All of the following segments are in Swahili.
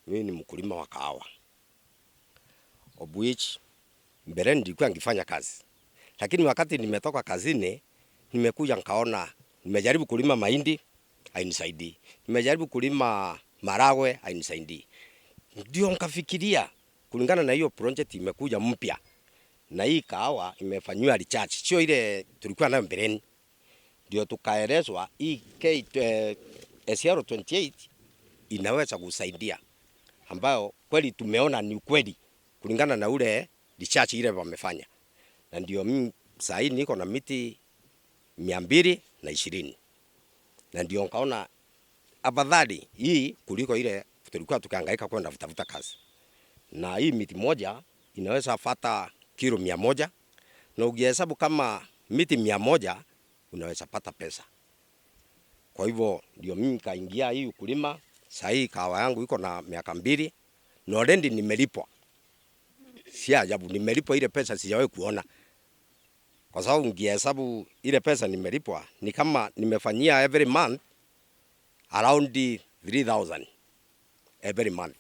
mimi ni mkulima wa kahawa. Of which mbeleni nilikuwa nikifanya kazi. Lakini wakati nimetoka kazini, nimekuja nikaona, nimejaribu kulima mahindi, hainisaidii. Nimejaribu kulima maharagwe, hainisaidii. Ndio nikafikiria kulingana na hiyo project imekuja mpya. Na hii kahawa imefanywa recharge, sio ile tulikuwa nayo mbeleni. Ndio tukaelezwa hii SR 28 inaweza kusaidia, ambayo kweli tumeona ni ukweli kulingana na ule recharge ile wamefanya. Na ndio mimi sasa hivi niko na miti 220. Na ndio nikaona afadhali hii kuliko ile tulikuwa tukihangaika kwenda kutafuta kazi. Na hii miti moja inaweza pata kilo 100, na ukihesabu kama miti 100 unaweza pata pesa. Kwa hivyo ndio mimi kaingia hii ukulima. Sasa hii kahawa yangu iko na miaka 2 na already nimelipwa. Si ajabu nimelipwa ile pesa sijawahi kuona. Kwa sababu ngihesabu ile pesa nimelipwa ni kama nimefanyia every month around 3,000 every month.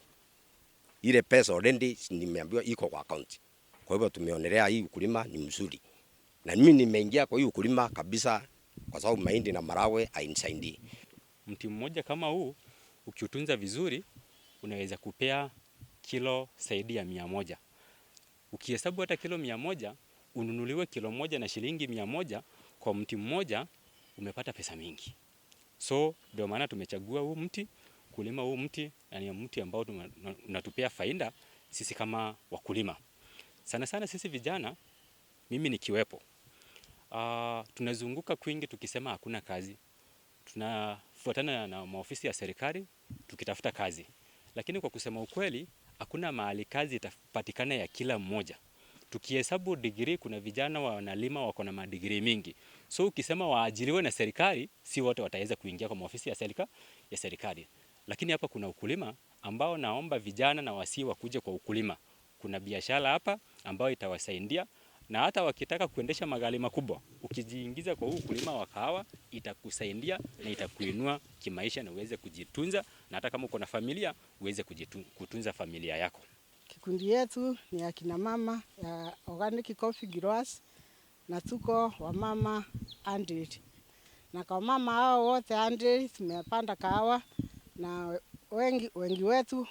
Ile pesa already nimeambiwa iko kwa account. Kwa hivyo tumeonelea hii ukulima ni mzuri. Na mimi nimeingia kwa hii ukulima kabisa kwa sababu mahindi na maharagwe hainisaidii. Mti mmoja kama huu ukiutunza vizuri unaweza kupea kilo zaidi ya 100. Ukihesabu hata kilo 100, ununuliwe kilo moja na shilingi 100 kwa mti mmoja, umepata pesa mingi. So ndio maana tumechagua huu mti, kulima huu mti, na ni mti ambao unatupea faida sisi kama wakulima. Sana sana sisi vijana, mimi nikiwepo. Tunazunguka kwingi tukisema hakuna kazi. Tunafuatana na maofisi ya serikali tukitafuta kazi. Lakini kwa kusema ukweli, hakuna mahali kazi itapatikana ya kila mmoja. Tukihesabu degree, kuna vijana wanalima wako na madigrii mingi. So ukisema waajiriwe na serikali, si wote wataweza kuingia kwa maofisi ya serikali. Lakini hapa kuna ukulima ambao naomba vijana na wasii wakuje kwa ukulima. Kuna biashara hapa ambao itawasaidia, na hata wakitaka kuendesha magari makubwa, ukijiingiza kwa ukulima wa kahawa itakusaidia na itakuinua kimaisha na uweze kujitunza, na hata kama uko na familia uweze kutunza familia yako. Kikundi yetu ni akina mama ya Organic Coffee Growers, na tuko wamama 100. Na kwa mama hao wote 100 tumepanda kahawa, na wengi wetu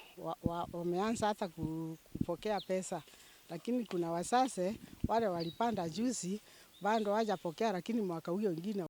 wameanza hata kupokea pesa. Lakini kuna wasase wale walipanda juzi bado hawajapokea, lakini mwaka huo wengine